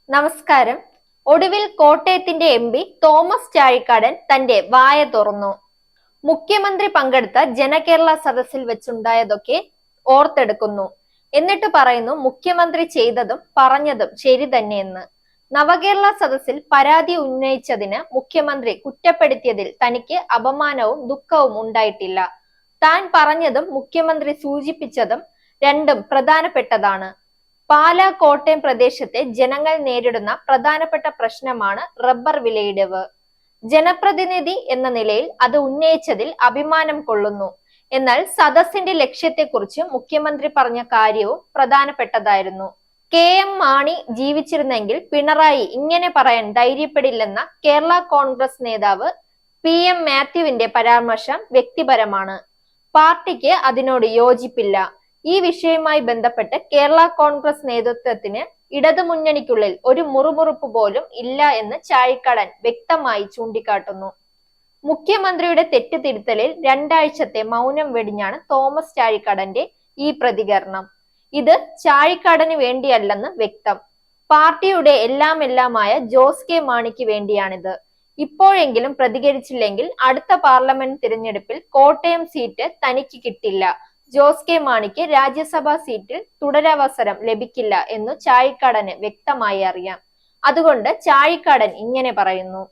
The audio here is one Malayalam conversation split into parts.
നമസ്കാരം. ഒടുവിൽ കോട്ടയത്തിന്റെ എംപി തോമസ് ചാഴിക്കാടൻ തന്റെ വായ തുറന്നു. മുഖ്യമന്ത്രി പങ്കെടുത്ത ജനകേരള സദസ്സിൽ വെച്ചുണ്ടായതൊക്കെ ഓർത്തെടുക്കുന്നു. എന്നിട്ട് പറയുന്നു മുഖ്യമന്ത്രി ചെയ്തതും പറഞ്ഞതും ശരി തന്നെയെന്ന്. നവകേരള സദസ്സിൽ പരാതി ഉന്നയിച്ചതിന് മുഖ്യമന്ത്രി കുറ്റപ്പെടുത്തിയതിൽ തനിക്ക് അപമാനവും ദുഃഖവും ഉണ്ടായിട്ടില്ല. താൻ പറഞ്ഞതും മുഖ്യമന്ത്രി സൂചിപ്പിച്ചതും രണ്ടും പ്രധാനപ്പെട്ടതാണ്. പാലാ കോട്ടയം പ്രദേശത്തെ ജനങ്ങൾ നേരിടുന്ന പ്രധാനപ്പെട്ട പ്രശ്നമാണ് റബ്ബർ വിലയിടിവ്. ജനപ്രതിനിധി എന്ന നിലയിൽ അത് ഉന്നയിച്ചതിൽ അഭിമാനം കൊള്ളുന്നു. എന്നാൽ സദസ്സിന്റെ ലക്ഷ്യത്തെക്കുറിച്ച് മുഖ്യമന്ത്രി പറഞ്ഞ കാര്യവും പ്രധാനപ്പെട്ടതായിരുന്നു. KM മാണി ജീവിച്ചിരുന്നെങ്കിൽ പിണറായി ഇങ്ങനെ പറയാൻ ധൈര്യപ്പെടില്ലെന്ന കേരള കോൺഗ്രസ് നേതാവ് PM മാത്യുവിന്റെ പരാമർശം വ്യക്തിപരമാണ്. പാർട്ടിക്ക് അതിനോട് യോജിപ്പില്ല. ഈ വിഷയവുമായി ബന്ധപ്പെട്ട് കേരള കോൺഗ്രസ് നേതൃത്വത്തിന് ഇടതുമുന്നണിക്കുള്ളിൽ ഒരു മുറുമുറുപ്പ് പോലും ഇല്ല എന്ന് ചാഴിക്കാടൻ വ്യക്തമായി ചൂണ്ടിക്കാട്ടുന്നു. മുഖ്യമന്ത്രിയുടെ തെറ്റുതിരുത്തലിൽ 2 ആഴ്ചത്തെ മൗനം വെടിഞ്ഞാണ് തോമസ് ചാഴിക്കാടന്റെ ഈ പ്രതികരണം. ഇത് ചാഴിക്കാടന് വേണ്ടിയല്ലെന്ന് വ്യക്തം. പാർട്ടിയുടെ എല്ലാമായ ജോസ് കെ മാണിക്ക് വേണ്ടിയാണിത്. ഇപ്പോഴെങ്കിലും പ്രതികരിച്ചില്ലെങ്കിൽ അടുത്ത പാർലമെന്റ് തിരഞ്ഞെടുപ്പിൽ കോട്ടയം സീറ്റ് തനിക്ക് കിട്ടില്ല. ജോസ് കെ മാണിക്ക് രാജ്യസഭാ സീറ്റിൽ തുടരവസരം ലഭിക്കില്ല എന്നു ചാഴിക്കാടന് വ്യക്തമായി അറിയാം. അതുകൊണ്ട് ചാഴിക്കാടൻ ഇങ്ങനെ പറയുന്നു.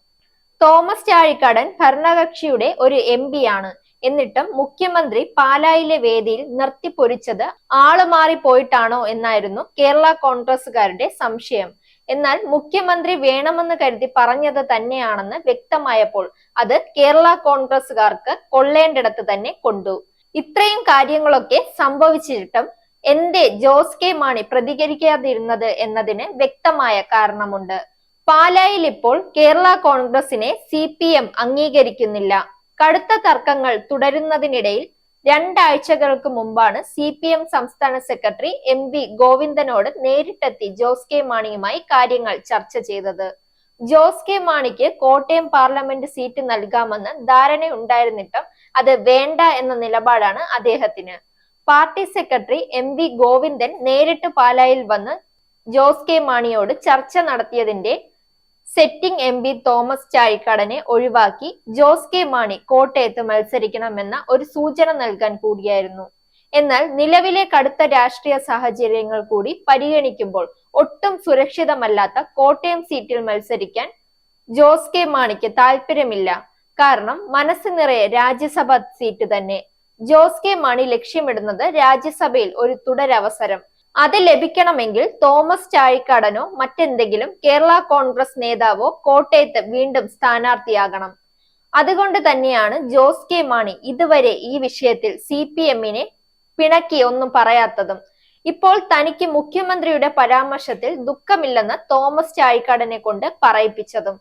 തോമസ് ചാഴിക്കാടൻ ഭരണകക്ഷിയുടെ ഒരു MP ആണ്. എന്നിട്ടും മുഖ്യമന്ത്രി പാലായിലെ വേദിയിൽ നിർത്തിപ്പൊരിച്ചത് ആളുമാറി പോയിട്ടാണോ എന്നായിരുന്നു കേരള കോൺഗ്രസുകാരുടെ സംശയം. എന്നാൽ മുഖ്യമന്ത്രി വേണമെന്ന് കരുതി പറഞ്ഞത് തന്നെയാണെന്ന് വ്യക്തമായപ്പോൾ അത് കേരള കോൺഗ്രസുകാർക്ക് കൊള്ളേണ്ടിടത്ത് തന്നെ കൊണ്ടു. ഇത്രയും കാര്യങ്ങളൊക്കെ സംഭവിച്ചിട്ടും എന്തേ ജോസ് കെ മാണി പ്രതികരിക്കാതിരുന്നത് എന്നതിന് വ്യക്തമായ കാരണമുണ്ട്. പാലായിൽ ഇപ്പോൾ കേരള കോൺഗ്രസിനെ CPM അംഗീകരിക്കുന്നില്ല. കടുത്ത തർക്കങ്ങൾ തുടരുന്നതിനിടയിൽ 2 ആഴ്ചകൾക്ക് മുമ്പാണ് CPM സംസ്ഥാന സെക്രട്ടറി MV ഗോവിന്ദനോട് നേരിട്ടെത്തി ജോസ് കെ മാണിയുമായി കാര്യങ്ങൾ ചർച്ച ചെയ്തത്. ജോസ് കെ മാണിക്ക് കോട്ടയം പാർലമെന്റ് സീറ്റ് നൽകാമെന്ന് ധാരണയുണ്ടായിരുന്നിട്ടും അത് വേണ്ട എന്ന നിലപാടാണ് അദ്ദേഹത്തിന്. പാർട്ടി സെക്രട്ടറി MV ഗോവിന്ദൻ നേരിട്ട് പാലായിൽ വന്ന് ജോസ് കെ മാണിയോട് ചർച്ച നടത്തിയതിന്റെ സെറ്റിംഗ് MP തോമസ് ചാഴിക്കാടനെ ഒഴിവാക്കി ജോസ് കെ മാണി കോട്ടയത്ത് മത്സരിക്കണമെന്ന ഒരു സൂചന നൽകാൻ കൂടിയായിരുന്നു. എന്നാൽ നിലവിലെ കടുത്ത രാഷ്ട്രീയ സാഹചര്യങ്ങൾ കൂടി പരിഗണിക്കുമ്പോൾ ഒട്ടും സുരക്ഷിതമല്ലാത്ത കോട്ടയം സീറ്റിൽ മത്സരിക്കാൻ ജോസ് കെ മാണിക്ക് താല്പര്യമില്ല. കാരണം മനസ്സ് നിറയെ രാജ്യസഭ സീറ്റ് തന്നെ. ജോസ് കെ മാണി ലക്ഷ്യമിടുന്നത് രാജ്യസഭയിൽ ഒരു തുടരവസരം. അത് ലഭിക്കണമെങ്കിൽ തോമസ് ചാഴിക്കാടനോ മറ്റെന്തെങ്കിലും കേരള കോൺഗ്രസ് നേതാവോ കോട്ടയത്ത് വീണ്ടും സ്ഥാനാർത്ഥിയാകണം. അതുകൊണ്ട് തന്നെയാണ് ജോസ് കെ മാണി ഇതുവരെ ഈ വിഷയത്തിൽ CPM-നെ പിണക്കി ഒന്നും പറയാത്തതും. ഇപ്പോൾ തനിക്ക് മുഖ്യമന്ത്രിയുടെ പരാമർശത്തിൽ ദുഃഖമില്ലെന്ന് തോമസ് ചാഴിക്കാടനെ കൊണ്ട് പറയിപ്പിച്ചതും.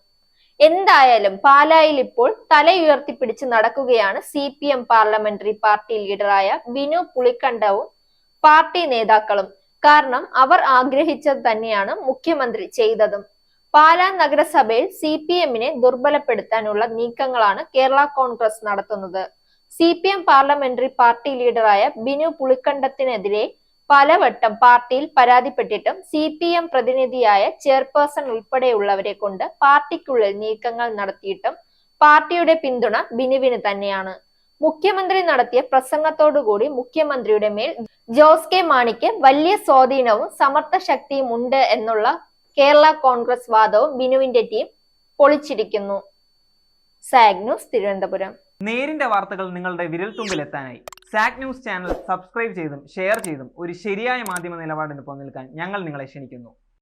എന്തായാലും പാലായിൽ ഇപ്പോൾ തലയുയർത്തിപ്പിടിച്ച് നടക്കുകയാണ് CPM പാർലമെന്ററി പാർട്ടി ലീഡറായ ബിനു പുളിക്കണ്ടവും പാർട്ടി നേതാക്കളും. കാരണം അവർ ആഗ്രഹിച്ചത് തന്നെയാണ് മുഖ്യമന്ത്രി ചെയ്തതും. പാലാ നഗരസഭയിൽ CPM-നെ ദുർബലപ്പെടുത്താനുള്ള നീക്കങ്ങളാണ് കേരള കോൺഗ്രസ് നടത്തുന്നത്. CPM പാർലമെന്ററി പാർട്ടി ലീഡറായ ബിനു പുളിക്കണ്ടത്തിനെതിരെ പലവട്ടം പാർട്ടിയിൽ പരാതിപ്പെട്ടിട്ടും CPM പ്രതിനിധിയായ ചെയർപേഴ്സൺ ഉൾപ്പെടെയുള്ളവരെ കൊണ്ട് പാർട്ടിക്കുള്ളിൽ നീക്കങ്ങൾ നടത്തിയിട്ടും പാർട്ടിയുടെ പിന്തുണ ബിനുവിന് തന്നെയാണ്. മുഖ്യമന്ത്രി നടത്തിയ പ്രസംഗത്തോടുകൂടി മുഖ്യമന്ത്രിയുടെ മേൽ ജോസ് കെ മാണിക്ക് വലിയ സ്വാധീനവും സമർത്ഥ ശക്തിയും ഉണ്ട് എന്നുള്ള കേരള കോൺഗ്രസ് വാദവും ബിനുവിന്റെ ടീം പൊളിച്ചിരിക്കുന്നു. സാഗ് ന്യൂസ്, തിരുവനന്തപുരം. നേരിന്റെ വാർത്തകൾ നിങ്ങളുടെ വിരൽത്തുമ്പിൽ എത്താനായി സാഗ് ന്യൂസ് ചാനൽ സബ്സ്ക്രൈബ് ചെയ്തും ഷെയർ ചെയ്തും ഒരു ശരിയായ മാധ്യമ നിലപാടിന് നിൽക്കാൻ ഞങ്ങൾ നിങ്ങളെ ക്ഷണിക്കുന്നു.